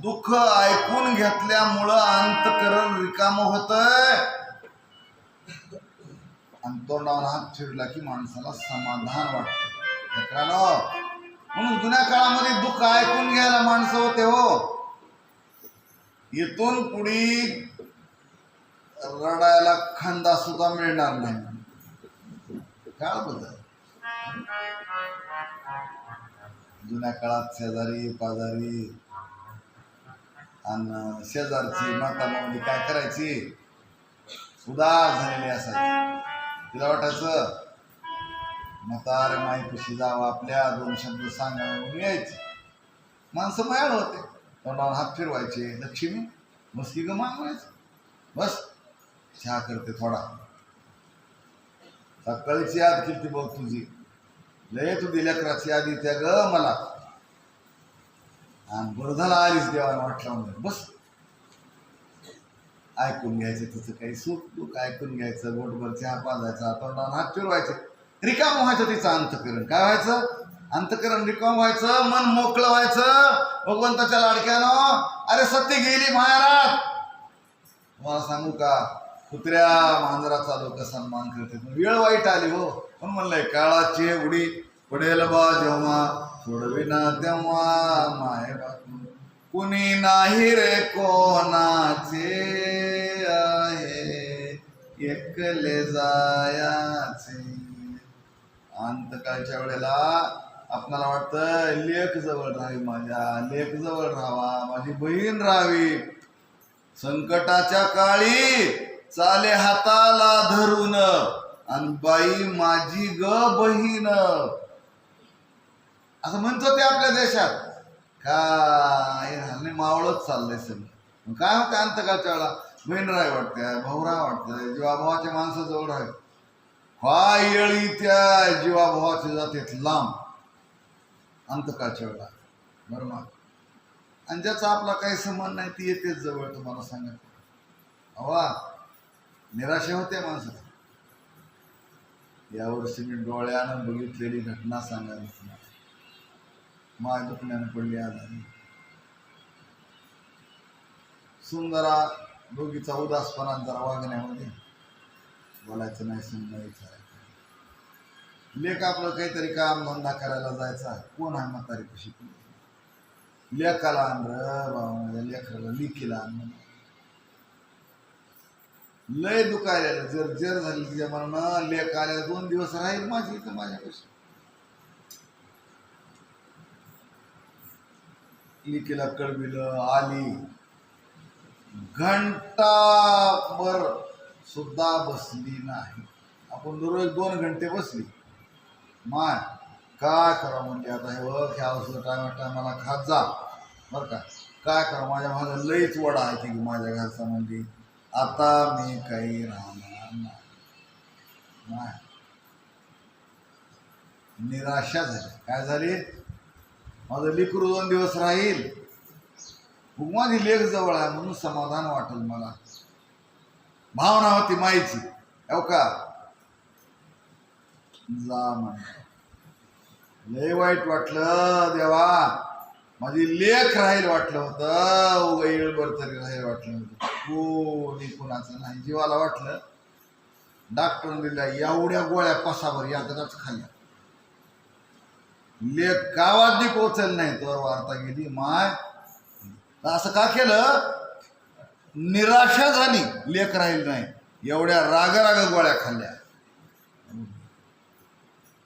दुःख ऐकून घेतल्यामुळं अंतकरण रिकाम होतंय. आणि तोंडावर हात फिरला की माणसाला समाधान वाटतं मित्रांनो. म्हणून जुन्या काळामध्ये दुःख ऐकून घ्यायला माणसं होते हो. इथून पुढे रडायला खांदा सुद्धा मिळणार नाही. काळ बदल. जुन्या काळात शेजारी पाजारी आणि शेजारची माता माऊली काय करायची, उदास झालेली असायची. तिला वाटायचं म्हातारे माईपाशी जावं, आपल्या 2 शब्द सांगावं यायचे. माणसं मयाळ होते. तोंडावर हात फिरवायचे, लक्ष्मी मस्ती ग मागवायचं, बस चहा करते थोडा. सकाळीची याद केली बघ तुझी, लय तू लेकराची यादी त्या ग मला. आणि बरं झालं आलीच देवाला वाटलं म्हणजे बस ऐकून घ्यायचं तिचं काही सुख दुःख ऐकून घ्यायचं. बोटभर चहा पाजायचा, तोंडावर हात फिरवायचे. रिकाम व्हायचं तिचं अंतकरण. काय व्हायचं? अंतकरण रिकाम व्हायचं, मन मोकळं व्हायचं भगवंताच्या लाडक्यानं. अरे सत्य गेली माहेरात. तुम्हाला सांगू का, कुत्र्या मांजराचा लोक सन्मान करते, वेळ वाईट आली हो. पण म्हणलंय काळाची उडी पडेल बा जेव्हा, सोडविना तेव्हा माहे बातमी कुणी नाही रे कोणाचे आहे. एकले जायाचे. अंतकाळच्या वेळेला आपल्याला वाटतं लेक जवळ राहावी, माझ्या लेक जवळ राहावा, माझी बहीण राहावी. संकटाच्या काळी चाले हाताला धरून आणि बाई माझी ग बहीण असं म्हणतो ते आपल्या देशात. काय हल्ली मावळच चाललंय सगळं. काय होतं अंतकाळच्या वेळेला बहीण राहावी वाटते, भाऊ राहा वाटतं, जीवाभावाच्या माणसं जवळ राहावी. काय येळी त्या जीवाभावाचे जाते लांब अंतकाळच्या वेळेला, बरोबर. आणि ज्याचा आपला काही संबंध नाही ती येतेच जवळ. तुम्हाला सांगत हवा निराशा होते माणसाला. यावर्षी मी डोळ्यानं बघितलेली घटना सांगायला तुम्हाला. माय दुखण्यानं पडली आजारी. सुंदरा दोघीचा उदासपणा जरा वागण्यामध्ये, बोलायचं नाही, सुंदर विचारायचं. लेख आपलं काहीतरी काम धंदा करायला जायचा, कोण आहे म्हातारी कशी लेखाला आण र बाबा, लेकराला लिखीला आण. लय दुखायला जर जर झाली तिच्या मनानं. लेख आल्या 2 दिवस राहील माझी इथं माझ्यापाशी. लिखीला कळविलं, आली. घंटाभर सुद्धा बसली नाही. आपण दररोज 2 घंटे बसली. माय काय करा म्हणजे आता हे बघ, ह्या औषध टायमाला खात जा बरं का. काय करा, माझ्या माझं लईच वडा आहे की माझ्या घरचा म्हणजे आता मी काही राहणार नाही. निराशा झाली. काय झाली, माझं लेकरू 2 दिवस राहील, माझी लेक जवळ आहे म्हणून समाधान वाटेल मला. भावना होती माईची, हो का. जा म्हण. लय वाईट वाटलं देवा, माझी लेख राहील वाटलं होतं, वेळभर तरी राहील वाटलं होतं. कोणी कुणाचं नाही. जीवाला वाटलं. डॉक्टरने दिल्या एवढ्या गोळ्या पसाभर यातच खाल्ल्या. लेख गावात बी पोचल नाही तर वार्ता गेली. माय असं का केलं, निराशा झाली, लेख राहील नाही, एवढ्या राग गोळ्या खाल्ल्या.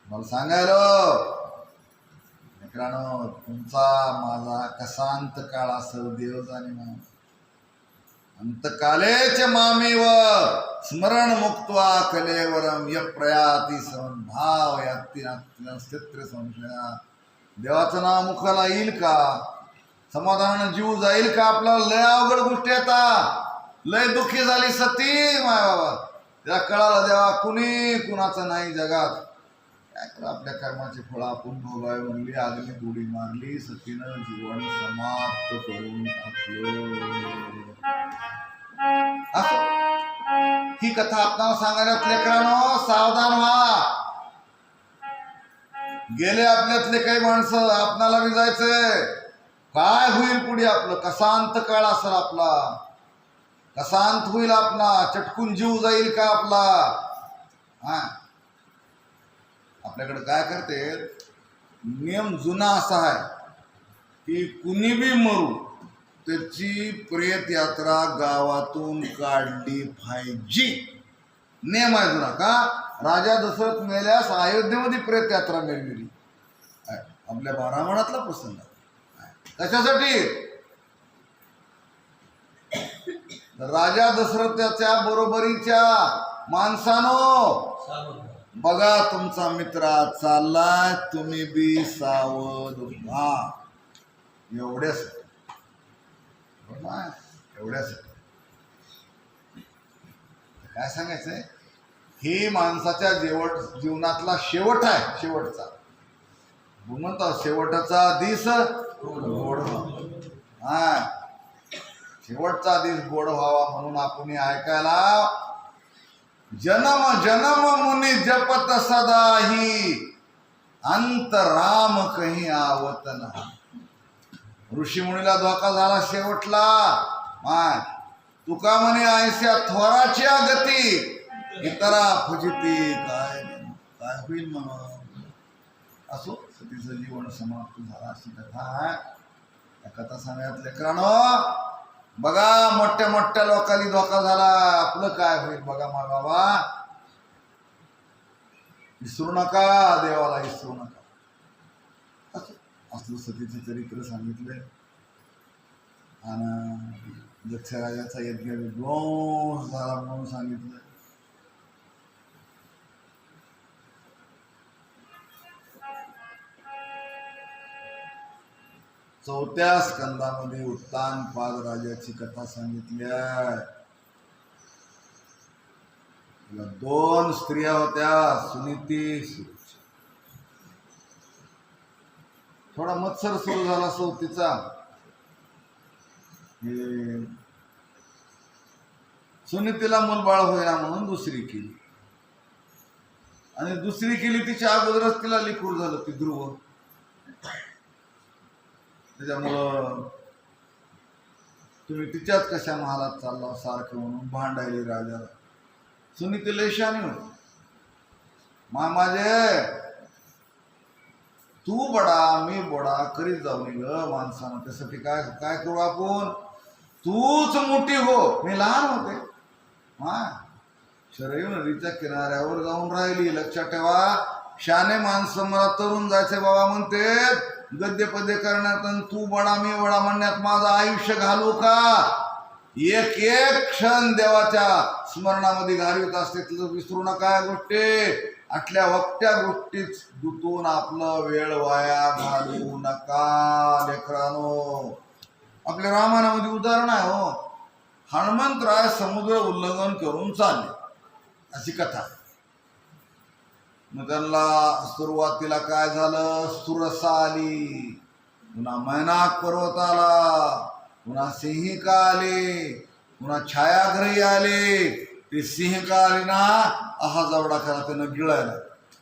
मला सांगायला मित्रांनो, तुमचा माझा कसा अंतकाळ असेल देव जाणे. अंतकालेच मामेव स्मरण मुक्त्वा कलेवरम य प्रयाती सवन भाव यात्रे संशया. देवाचं नाव मुखाला येईल का, समाधानानं जीव जाईल का आपल्याला. लय अवघड गोष्टी येतात. लय दुःखी झाली सती माय बाबा, त्याला कळालं देवा कुणी कुणाचं नाही जगात. काय तर आपल्या कर्माचे फळ आपण भोगावे म्हणली, आगली उडी मारली, सतीनं जीवन समाप्त करून टाकलं. असो ही कथा आपल्याला सांगायला लेकरांनो सावधान व्हा. गेले आपल्यातले काही माणसं, आपणाला बी जायचंय. काय होईल पुढे आपलं, कसा अंत काळ असेल आपला, कसा अंत होईल आपला, चटकून जीव जाईल का आपला. हा आपल्याकडे काय करते, नियम जुना असा आहे की कुणी बी मरू त्याची प्रेत यात्रा गावातून काढली पाहिजे. नियम आहे जुना. का, राजा दशरथ मेल्यास अयोध्येमध्ये प्रेत यात्रा मिळवली. आपल्या बारामणातला प्रसंग. कशासाठी, राजा दशरथाच्या बरोबरीच्या माणसानो बघा, तुमचा मित्र चाललाय, तुम्ही बी सावध व्हा. एवढ्यासाठी काय सांगायचंय, ही माणसाच्या जीवनातला शेवट आहे. शेवटचा म्हणतो, शेवटचा दिस गोड व्हावा. हा शेवटचा दिस गोड व्हावा म्हणून आपण ऐकायला, जन्म जन्म मुनी जपत सदाही अंत राम कहीं आवत नाही. ऋषीमुनीला धोका झाला शेवटला. माय तुका म्हणे ऐस्या थोराच्या गती इतरा फजिती. काय काय होईल म्हणून. असो सतीचं जीवन समाप्त झाला अशी कथा आहे. या कथा सांगण्यात लेकरांनो बघा मोठ्या मोठ्या लोकांनी धोका झाला, आपलं काय होईल बघा मा बाबा. विसरू नका, देवाला विसरू नका. असलं सतीचं चरित्र सांगितलंय. आणि दक्षराजाचा यज्ञ विध्वंस झाला म्हणून सांगितलं. चौथ्या स्कंदामध्ये उत्तानपाद राजाची कथा सांगितली आहे. तिला 2 स्त्रिया होत्या, सुनीती सुरुची. थोडा मत्सर सुरू झाला सौतीचा. सुनीतीला मूलबाळ होईना म्हणून दुसरी केली, आणि दुसरी केली तिच्या अगोदरच तिला लिकूर झालं, ती ध्रुव. त्याच्यामुळं तुम्ही तिच्याच कशा महालात चालला सारखं म्हणून भांडायली राजाला. सुनीती लय शहाणी होती. मामाजे तू बडा मी बडा करीत जाऊ नये ग माणसानं. त्यासाठी काय काय करू आपण, तूच मोठी हो, मी लहान होते. हा शरयू नदीच्या किनाऱ्यावर जाऊन राहिली. लक्षात ठेवा, शाने माणसं मला तरुण जायचे बाबा म्हणते, गद्य पद्य करण्यात आणि तू बडा मी बडा म्हणण्यात माझं आयुष्य घालू का. एक एक क्षण देवाच्या स्मरणामध्ये घालवीत असते, तुझं विसरू नका या गोष्टी. आटल्या वक्त्या गोष्टीत गुंतून आपलं वेळ वाया घालवू नका लेकरांनो. आपल्या रामायणामध्ये उदाहरण आहे हो, हनुमंतराय समुद्र उल्लंघन करून चालले, अशी कथा. मग त्यांना सुरुवातीला काय झालं, सुरसा आली, पुन्हा मैनाक पर्वत आला, पुन्हा सिंहिका आले, पुन्हा छायाग्रही आले. ते सिंहिका आले ना, हा जवडा करा त्यानं गिळायला.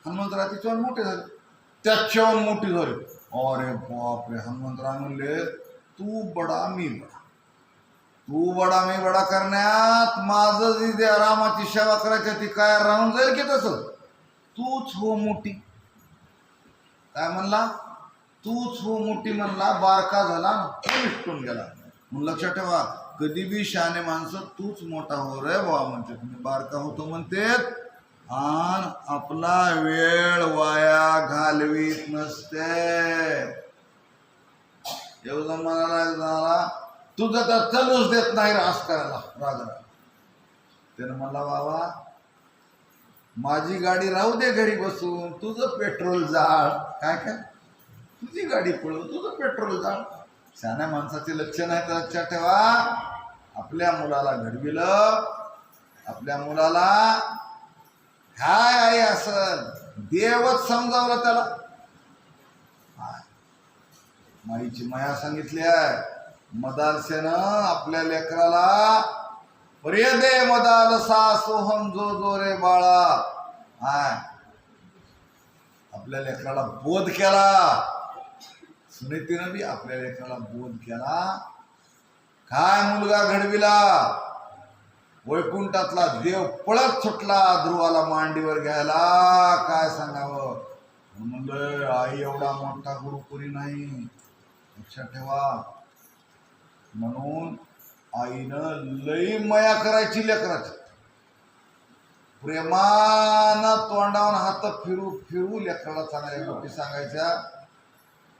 हनुमंतराय तिच्यावर मोठे झाले, त्याच्यावर मोठी झाली. अरे बापरे, हनुमंतराय म्हणले तू बडा मी बडा, तू बडा मी बडा करण्यात माझं जी त्या रामाची सेवा करायची ती काय राहून जाईल की तसं. तूच हो मोठी. काय म्हणला, तूच हो मोठी म्हणला, बारका झाला निष्ठून गेला. मग लक्षात ठेवा, कधी बी शहाणे माणसं तूच मोठा हो रे बाबा म्हणते, तुम्ही बारका होतो म्हणते, आणि आपला वेळ वाया घालवीत नसते. एवढं म्हणाला तुझं तर चलूच देत नाही रास करायला राजा. त्यानं म्हणला बाबा माझी गाडी राहू दे घरी बसून, तुझं पेट्रोल जाळ. काय काय, तुझी गाडी पळव, तुझं पेट्रोल जाळ. शहाण्या माणसाचे लक्षण आहे तर लक्षात ठेवा. आपल्या मुलाला घडविलं, आपल्या मुलाला काय आहे असं देवच समजावलं त्याला. माईची माया सांगितली आहे. मदालसेनं आपल्या लेकराला प्रिय दे मदाल सा सोहम जो जो रे बाळा. हाय, आपल्या लेकराला बोध केला. सुनीतीनं बी आपल्या लेकराला बोध केला. काय मुलगा घडविला, वैकुंठातला देव पळत सुटला ध्रुवाला मांडीवर घ्यायला. काय सांगावं म्हणलं, आई एवढा मोठा गुरु कोणी नाही, लक्षात ठेवा. म्हणून आईनं लई माया करायची लेकराची. प्रेमानं तोंडावर हात फिरू फिरू लेकराला चांगल्या गोष्टी सांगायच्या.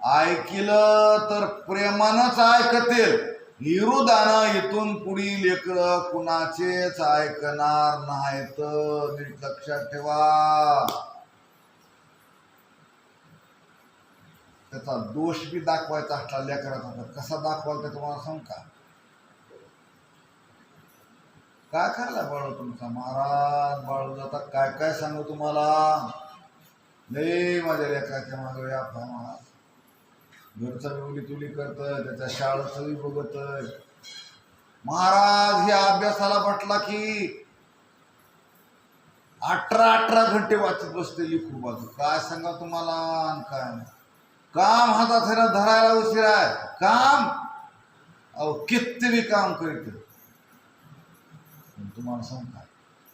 ऐकलं तर प्रेमानंच ऐकतील. विरोधानं इथून पुढी लेकरं कुणाचेच ऐकणार नाहीत, नीट लक्षात ठेवा. त्याचा दोष बी दाखवायचा असला लेकराचा तर कसा दाखवाल ते तुम्हाला सांग का. काय खाल्ला बाळू तुमचा महाराज, बाळू जाता काय काय सांगू तुम्हाला. लय माझ्या लेकराच्या मागं व्याप आहे महाराज. घरचं उली तुली करतय, त्याच्या शाळेचं बघतय महाराज. ह्या अभ्यासाला म्हटला की 18 घंटे वाचत बसते लिखू बाजू. काय सांगा तुम्हाला, काय नाही. काम हातात धरायला उशीर आहे. काम अहो किती बी काम करीत. तुम्हाला सांग काय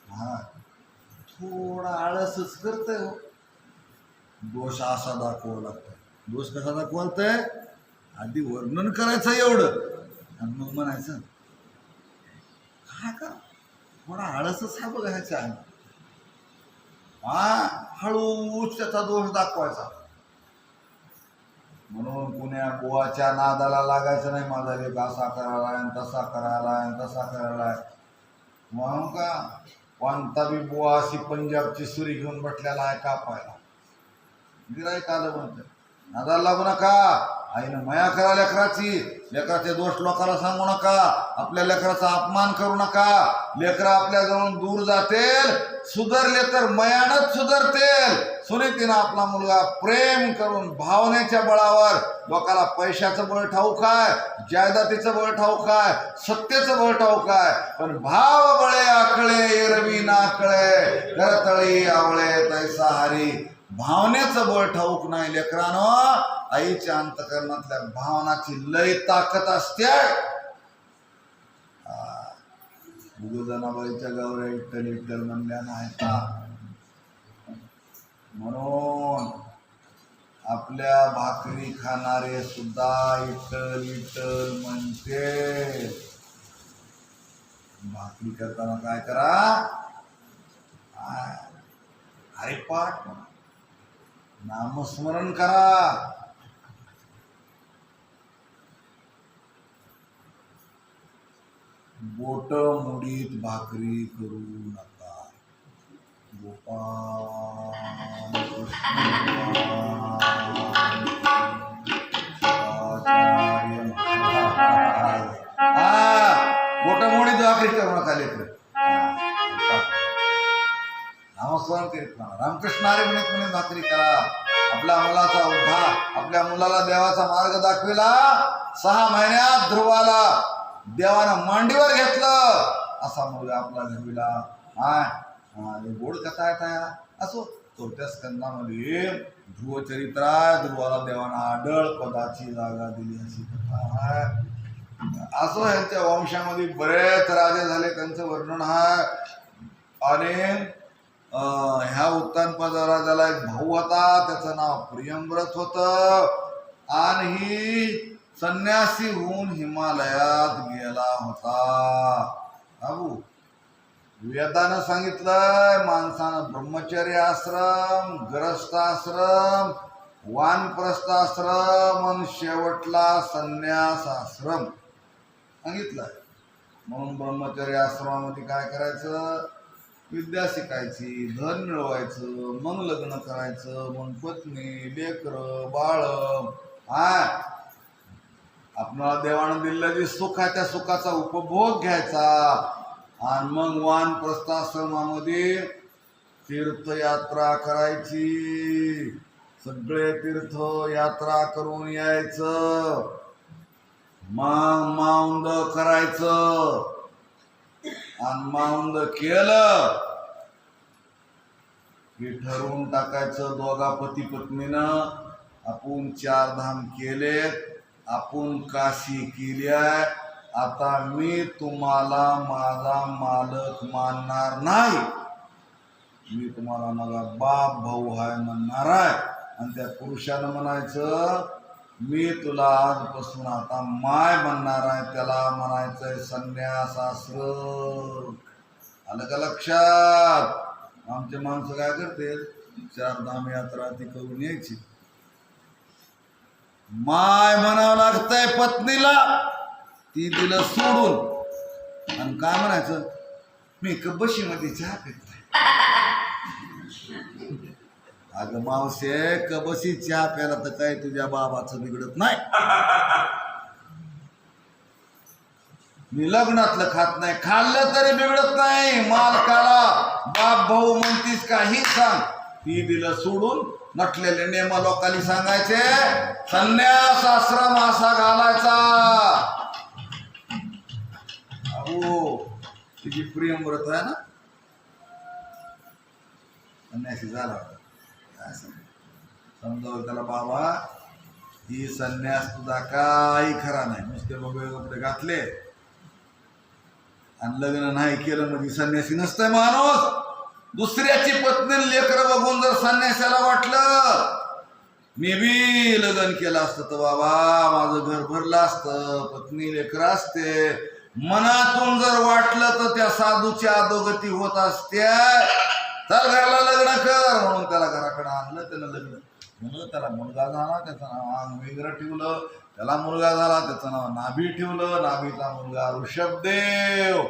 महाराज थोडा आळसच करतय हो. दोष असा दाखवावा लागतोय. दोष कसा दाखवालतंय, आधी वर्णन करायचं एवढं आणि मग म्हणायचं हा का थोडा आळसच हा बघा ह्याच्या हळूच त्याचा दोष दाखवायचा. म्हणून कुण्या बुवाच्या नादाला लागायचं नाही. माझा लेक असा करायला तसा करायला तसा करायला म्हणून का कोणता बी बुवा अशी पंजाबची सुरी घेऊन बसलेला आहे कापायला. गिराईक आलं म्हणतं नादाला लागू नका. आईनं माया करा लेकराची. लेकराचे दोष लोकांना सांगू नका. आपल्या लेकराचा अपमान करू नका. लेकरं आपल्याजवळून दूर जातील. सुधारले तर मयानच सुधारतील. सुनीतीनं आपला मुलगा प्रेम करून भावनेच्या बळावर लोकाला पैशाचं बळ ठाऊक आहे, जायदातीचं बळ ठाऊक आहे, सत्तेचं बळ ठाऊक आहे, पण भाव बळे आकळे एरवी नाकळे करतळी आवळे तैसा हरी. भावनेचं बळ ठाऊक नाही लेकरानं. आईच्या अंतकरणातल्या भावनाची लय ताकद असते. जनाबाईच्या गौऱ्या विठ्ठल विठ्ठल म्हणल्या नाही का. म्हणून आपल्या भाकरी खाणारे सुद्धा विठ्ठल विठ्ठल म्हणते. भाकरी करताना काय करा अरे पाठ नामस्मरण करा. बोट मुडीत भाकरी करू नका. गोपाल बोट मुडीत भाकरी करू नका लेकर. नामस्मरण करीत म्हणा. रामकृष्ण हरी म्हणत म्हणून भाकरी करा. आपल्या मुलाचा उद्धार, आपल्या मुलाला देवाचा मार्ग दाखविला. 6 महिन्यात ध्रुवाला देवानं मांडीवर घेतलं. असा मुलगा आपला घडविला. गोड कथा आहे असो. 4थ्या स्कंदामध्ये ध्रुव चरित्र आहे. ध्रुवाला देवानं आढळ पदाची जागा दिली अशी कथा आहे. असो ह्यांच्या वंशामध्ये बरेच राजे झाले, त्यांचं वर्णन आहे. आणि ह्या उत्तानपाद राजाला एक भाऊ होता, त्याचं नाव प्रियंव्रत होतं. आणि संन्यासी होऊन हिमालयात गेला होता. बाबू वेदानं सांगितलंय माणसानं ब्रह्मचर्य आश्रम, ग्रस्त आश्रम, वानप्रस्थ आश्रम आणि शेवटला संन्यास आश्रम सांगितलंय. म्हणून ब्रह्मचर्य आश्रमामध्ये काय करायचं, विद्या शिकायची, धन मिळवायचं, मग लग्न करायचं, मग पत्नी, लेकरं, बाळ, आपणाला देवानं दिलेलं जे सुख आहे त्या सुखाचा उपभोग घ्यायचा. आणि मग वानप्रस्थाश्रमामध्ये तीर्थयात्रा करायची. सगळे तीर्थ यात्रा करून यायचं. मग माऊंद करायचं. आणि माऊंद केलं की ठरवून टाकायचं दोघा पती पत्नीनं आपण 4 धाम केलेत, आपण काशी केली आहे. आता मी तुम्हाला माझा मालक मानणार नाही. मी तुम्हाला माझा बाप भाऊ आहे म्हणणार आहे. आणि त्या पुरुषानं म्हणायचं मी तुला आजपासून आता माय म्हणणार आहे. त्याला म्हणायचंय संन्यास आश्रम. आलं का लक्षात. आमचे माणसं काय करते 4 धाम यात्रा ती करून यायची. माय म्हणावं लागतंय पत्नीला. ती दिलं सोडून आणि काय म्हणायचं मी कबशीमध्ये चहा पित नाही. अगं मावशे कबशी चहा प्यायला तर काय तुझ्या बाबाचं बिघडत नाही. मी लग्नातलं खात नाही, खाल्लं तरी बिघडत नाही. मालकाला बाप भाऊ म्हणतीस काही सांग. ती दिलं सोडून नटलेले नेम लोकांनी सांगायचे संन्यास आश्रम असा घालायचा. अहो तिची प्रियंव्रत आहे ना, संन्यासी झाला होता. समजावं त्याला बाबा ही संन्यास तुझा काही खरा नाही. नुसते बघे कपडे घातले आणि लग्न नाही केलं म्हणजे संन्यासी नसतंय माणूस. दुसऱ्याची पत्नी लेकरं बघून जर संन्यासाला वाटलं मी बी लग्न केलं असतं तर बाबा माझं घर भरलं असतं, पत्नी लेकरं असते, मनातून जर वाटलं तर त्या साधूची अधोगती होत असते. तर घराला लग्न कर म्हणून त्याला घराकडे आणलं, त्यानं लग्न म्हणून त्याला मुलगा झाला, त्याचं नाव अंग वेगळं ठेवलं, त्याला मुलगा झाला, त्याचं नाव नाभी ठेवलं, नाभीचा मुलगा ऋषभदेव.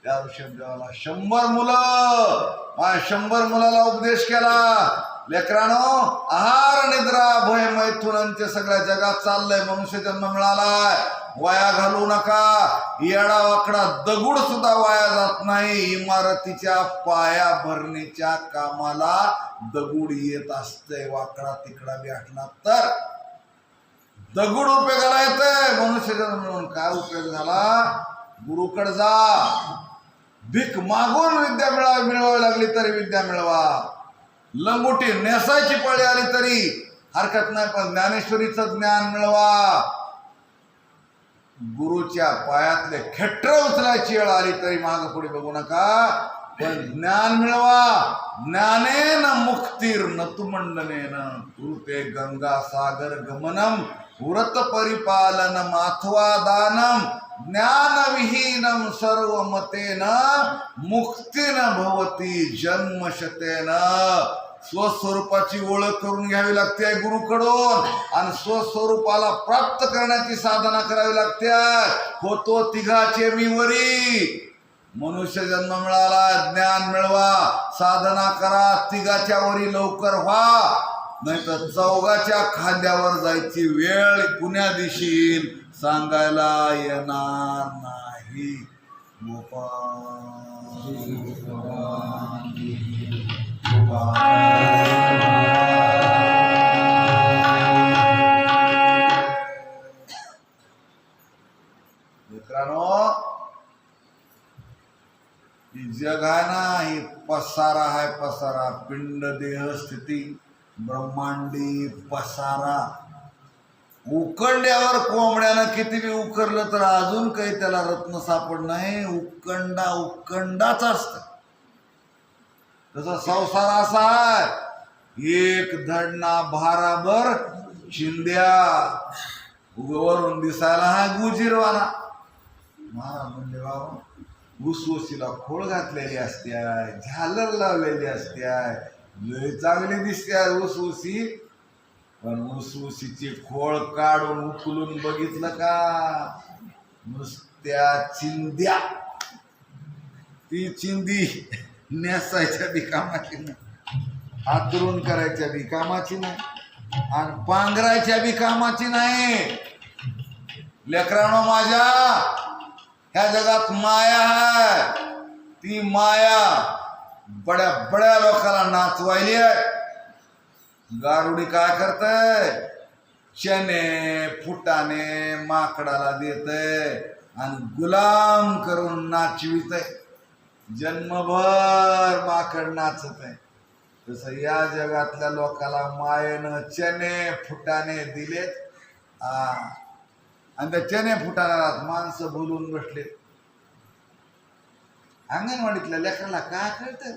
त्या ऋषभदेवाला 100 मुलं, 100 मुलाला उपदेश केला. लेकरानो, आहार निद्रा भय मैथुनांचे सगळ्या जगात चाललंय, मनुष्य जन्म मिळालाय, वाया घालू नका. येडा वाकडा दगड सुद्धा वाया जात नाही. इमारतीच्या पाया भरणीच्या कामाला दगड येत असतंय, वाकडा तिकडा भेटला तर दगड उपयोगाला येतंय. मनुष्य जन्म मिळून काय उपयोग झाला? गुरुकडे जा, भीक मागून विद्या मिळवावी लागली तरी विद्या मिळवा. लंगोटी नेसायची पळी आली तरी हरकत नाही, पण ज्ञानेश्वरीचं ज्ञान मिळवा. गुरुच्या पायातले खेटर उचलायची वेळ आली तरी माग पुढे बघू नका, पण ज्ञान मिळवा. ज्ञानेन मुक्तीर नतुमंडनेन कुरुते गंगा सागर गमनम व्रत परिपालन माथवा दानम ज्ञानविहीनम सर्व मतेन मुक्तीन भवती जन्मशतेन. स्वस्वरूपाची ओळख करून घ्यावी लागते गुरुकडून, आणि स्वस्वरूपाला प्राप्त करण्याची साधना करावी लागते. होतो तिघाचे मी वरी. मनुष्य जन्म मिळाला, ज्ञान मिळवा, साधना करा, तिघाच्या वरी लवकर व्हा, नाही तर चौघाच्या खांद्यावर जायची वेळ कुण्या दिशील सांगायला येणार नाही. मित्रांनो, ही जग आहे ना, ही पसारा आहे, पसारा. पिंड देह स्थिती ब्रह्मांडी पसारा. उकंड्यावर कोंबड्यानं किती बी उकरलं तर अजून काही त्याला रत्न सापड नाही. उकंडाच असत. तसा संसार असा आहे, एक धडना भाराभर चिंध्या. उगवरून दिसायला हा गुजीरवाला. महाराज म्हणले, बाबा उसवसीला खोळ घातलेली असते, झालर लावलेली असते, लय चांगली दिसते उसवसी, पण उसवसीची खोळ काढून उकलून बघितलं का, नुसत्या चिंध्या. ती चिंदी नेसायच्या बी कामाची नाही, आतरून करायच्या बी कामाची नाही, आणि पांघरायच्या बी कामाची नाही. लेकरांनो माझ्या, ह्या जगात माया आहे. ती माया बड्या बड्या लोकांना नाचवायली आहे. गारुडी काय करतय? चने फुटाने माकडाला देतय आणि गुलाम करून नाचवित आहे. जन्मभर माकड नाचत आहे. तसं या जगातल्या लोकाला मायेनं चने फुटाने दिलेत, आणि त्या चने फुटाण्याला माणसं बोलून बसले. अंगणवाडीतल्या लेकराला काय कळतं?